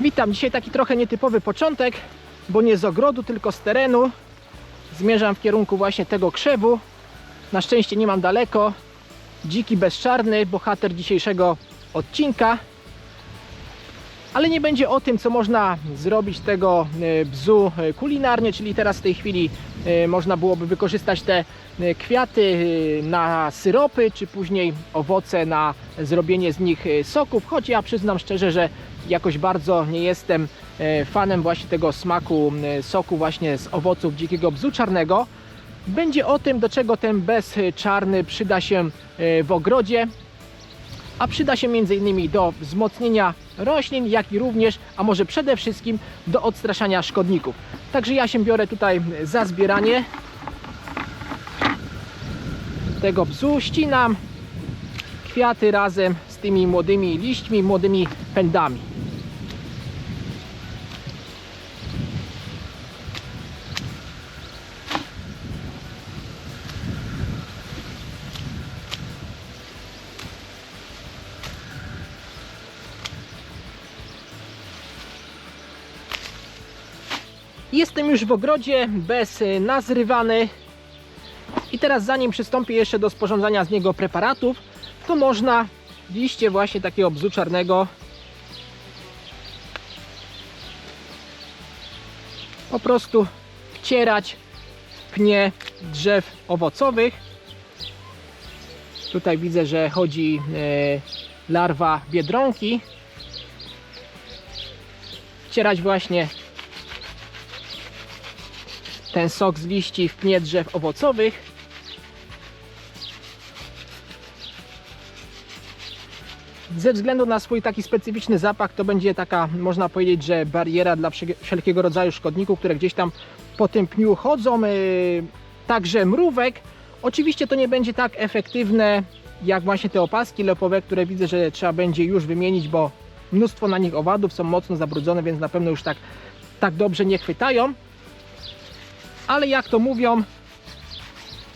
Witam, dzisiaj taki trochę nietypowy początek, bo nie z ogrodu, tylko z terenu. Zmierzam w kierunku właśnie tego krzewu. Na szczęście nie mam daleko. Dziki bezczarny, bohater dzisiejszego odcinka. Ale nie będzie o tym, co można zrobić z tego bzu kulinarnie, czyli teraz w tej chwili można byłoby wykorzystać te kwiaty na syropy, czy później owoce na zrobienie z nich soków, choć ja przyznam szczerze, że jakoś bardzo nie jestem fanem właśnie tego smaku soku właśnie z owoców dzikiego bzu czarnego. Będzie o tym, do czego ten bez czarny przyda się w ogrodzie, a przyda się m.in. do wzmocnienia roślin, jak i również, a może przede wszystkim do odstraszania szkodników. Także ja się biorę tutaj za zbieranie tego bzu, ścinam kwiaty razem z tymi młodymi liśćmi, młodymi pędami. Jestem już w ogrodzie, bez nazrywany. I teraz zanim przystąpię jeszcze do sporządzania z niego preparatów, to można liście właśnie takiego bzu czarnego po prostu wcierać w pnie drzew owocowych. Tutaj widzę, że chodzi larwa biedronki. Wcierać właśnie ten sok z liści w pnie drzew owocowych. Ze względu na swój taki specyficzny zapach to będzie taka, można powiedzieć, że bariera dla wszelkiego rodzaju szkodników, które gdzieś tam po tym pniu chodzą, także mrówek. Oczywiście to nie będzie tak efektywne jak właśnie te opaski lepowe, które widzę, że trzeba będzie już wymienić, bo mnóstwo na nich owadów, są mocno zabrudzone, więc na pewno już tak dobrze nie chwytają. Ale jak to mówią,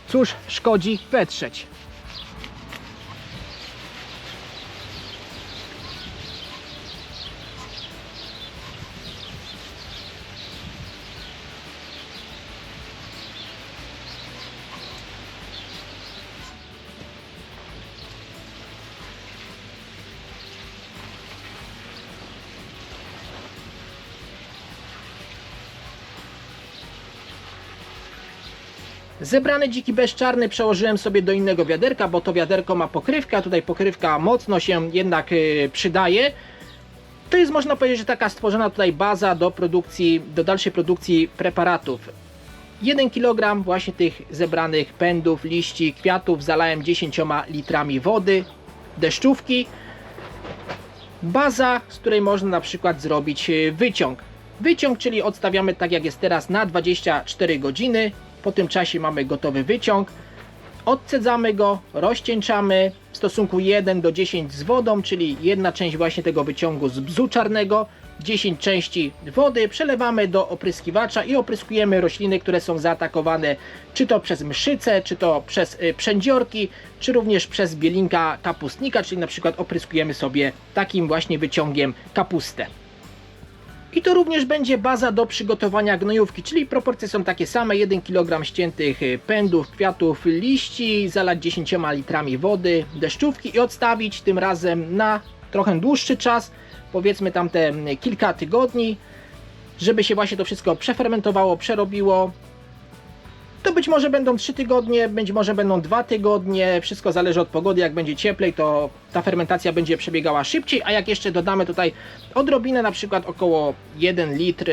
cóż szkodzi wetrzeć. Zebrany dziki bezczarny przełożyłem sobie do innego wiaderka, bo to wiaderko ma pokrywkę, a tutaj pokrywka mocno się jednak przydaje. To jest, można powiedzieć, że taka stworzona tutaj baza do dalszej produkcji preparatów. 1 kg właśnie tych zebranych pędów, liści, kwiatów zalałem 10 litrami wody, deszczówki. Baza, z której można na przykład zrobić wyciąg. Wyciąg, czyli odstawiamy tak jak jest teraz na 24 godziny. Po tym czasie mamy gotowy wyciąg. Odcedzamy go, rozcieńczamy w stosunku 1 do 10 z wodą, czyli jedna część właśnie tego wyciągu z bzu czarnego, 10 części wody. Przelewamy do opryskiwacza i opryskujemy rośliny, które są zaatakowane czy to przez mszyce, czy to przez przędziorki, czy również przez bielinka kapustnika, czyli na przykład opryskujemy sobie takim właśnie wyciągiem kapustę. I to również będzie baza do przygotowania gnojówki, czyli proporcje są takie same, 1 kg ściętych pędów, kwiatów, liści, zalać 10 litrami wody, deszczówki i odstawić tym razem na trochę dłuższy czas, powiedzmy tam te kilka tygodni, żeby się właśnie to wszystko przefermentowało, przerobiło. To być może będą 3 tygodnie, być może będą 2 tygodnie, wszystko zależy od pogody. Jak będzie cieplej, to ta fermentacja będzie przebiegała szybciej, a jak jeszcze dodamy tutaj odrobinę, na przykład około 1 litr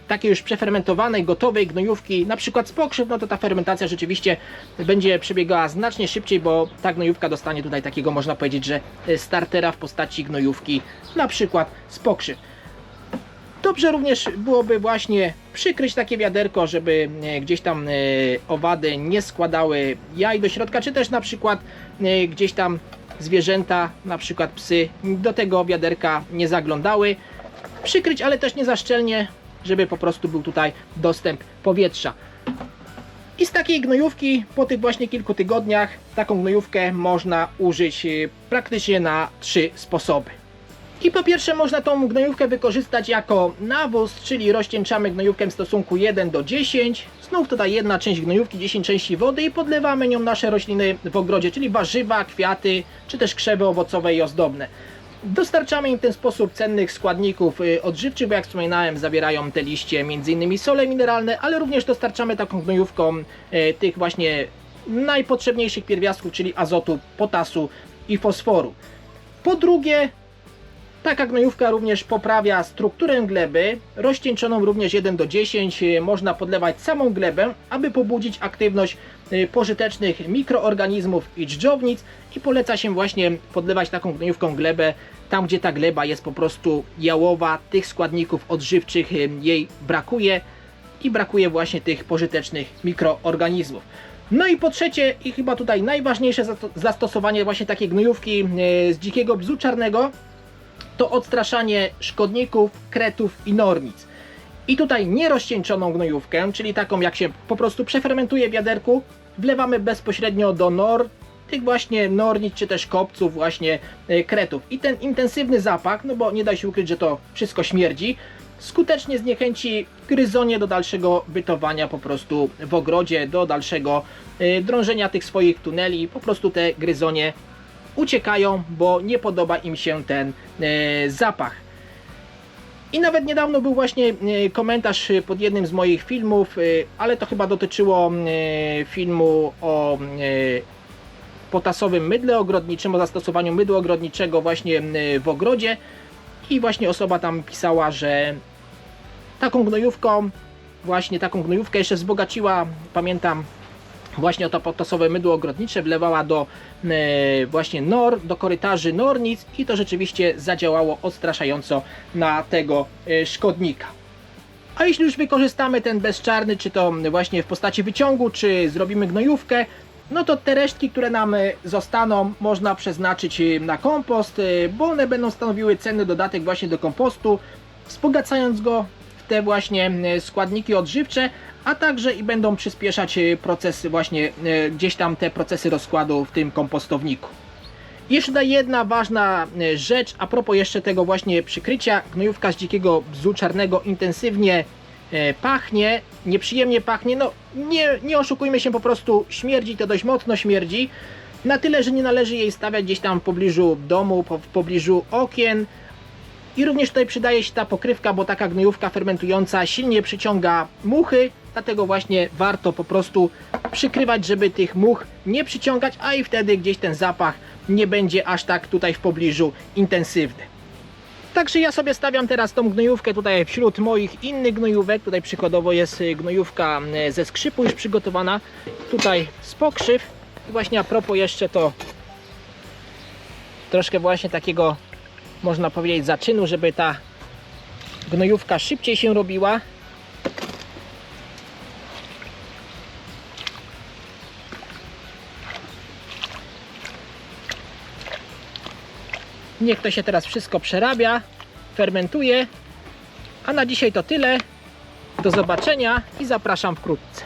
takiej już przefermentowanej, gotowej gnojówki, na przykład z pokrzyw, no to ta fermentacja rzeczywiście będzie przebiegała znacznie szybciej, bo ta gnojówka dostanie tutaj takiego, można powiedzieć, że startera w postaci gnojówki, na przykład z pokrzyw. Dobrze również byłoby właśnie przykryć takie wiaderko, żeby gdzieś tam owady nie składały jaj do środka, czy też na przykład gdzieś tam zwierzęta, na przykład psy, do tego wiaderka nie zaglądały. Przykryć, ale też nie za szczelnie, żeby po prostu był tutaj dostęp powietrza. I z takiej gnojówki po tych właśnie kilku tygodniach taką gnojówkę można użyć praktycznie na 3 sposoby. I po pierwsze można tą gnojówkę wykorzystać jako nawóz, czyli rozcieńczamy gnojówkę w stosunku 1 do 10. Znów tutaj jedna część gnojówki, 10 części wody i podlewamy nią nasze rośliny w ogrodzie, czyli warzywa, kwiaty, czy też krzewy owocowe i ozdobne. Dostarczamy im w ten sposób cennych składników odżywczych, bo jak wspominałem, zawierają te liście m.in. sole mineralne, ale również dostarczamy taką gnojówką tych właśnie najpotrzebniejszych pierwiastków, czyli azotu, potasu i fosforu. Po drugie, taka gnojówka również poprawia strukturę gleby, rozcieńczoną również 1 do 10. Można podlewać samą glebę, aby pobudzić aktywność pożytecznych mikroorganizmów i dżdżownic i poleca się właśnie podlewać taką gnojówką glebę tam, gdzie ta gleba jest po prostu jałowa, tych składników odżywczych jej brakuje i brakuje właśnie tych pożytecznych mikroorganizmów. No i po trzecie, i chyba tutaj najważniejsze zastosowanie właśnie takiej gnojówki z dzikiego bzu czarnego, to odstraszanie szkodników, kretów i nornic. I tutaj nierozcieńczoną gnojówkę, czyli taką jak się po prostu przefermentuje w wiaderku, wlewamy bezpośrednio do nor, tych właśnie nornic czy też kopców, właśnie kretów. I ten intensywny zapach, no bo nie da się ukryć, że to wszystko śmierdzi, skutecznie zniechęci gryzonie do dalszego bytowania po prostu w ogrodzie, do dalszego drążenia tych swoich tuneli. Po prostu te gryzonie uciekają, bo nie podoba im się ten zapach. I nawet niedawno był właśnie komentarz pod jednym z moich filmów, ale to chyba dotyczyło filmu o potasowym mydle ogrodniczym, o zastosowaniu mydła ogrodniczego właśnie w ogrodzie. I właśnie osoba tam pisała, że taką gnojówką, właśnie taką gnojówkę jeszcze wzbogaciła, pamiętam, właśnie o to potasowe mydło ogrodnicze, wlewała do właśnie nor, do korytarzy nornic i to rzeczywiście zadziałało odstraszająco na tego szkodnika. A jeśli już wykorzystamy ten bezczarny, czy to właśnie w postaci wyciągu, czy zrobimy gnojówkę, no to te resztki, które nam zostaną, można przeznaczyć na kompost, bo one będą stanowiły cenny dodatek właśnie do kompostu, wzbogacając go w te właśnie składniki odżywcze, a także i będą przyspieszać proces właśnie gdzieś tam te procesy rozkładu w tym kompostowniku. Jeszcze tutaj jedna ważna rzecz a propos jeszcze tego właśnie przykrycia. Gnojówka z dzikiego bzu czarnego intensywnie pachnie, nieprzyjemnie pachnie, no nie oszukujmy się, po prostu śmierdzi, to dość mocno śmierdzi, na tyle, że nie należy jej stawiać gdzieś tam w pobliżu domu, w pobliżu okien. I również tutaj przydaje się ta pokrywka, bo taka gnojówka fermentująca silnie przyciąga muchy, dlatego właśnie warto po prostu przykrywać, żeby tych much nie przyciągać, a i wtedy gdzieś ten zapach nie będzie aż tak tutaj w pobliżu intensywny. Także ja sobie stawiam teraz tą gnojówkę tutaj wśród moich innych gnojówek. Tutaj przykładowo jest gnojówka ze skrzypu już przygotowana, tutaj z pokrzyw. I właśnie a propos jeszcze to troszkę właśnie takiego, można powiedzieć, zaczynu, żeby ta gnojówka szybciej się robiła. Niech to się teraz wszystko przerabia, fermentuje. A na dzisiaj to tyle. Do zobaczenia i zapraszam wkrótce.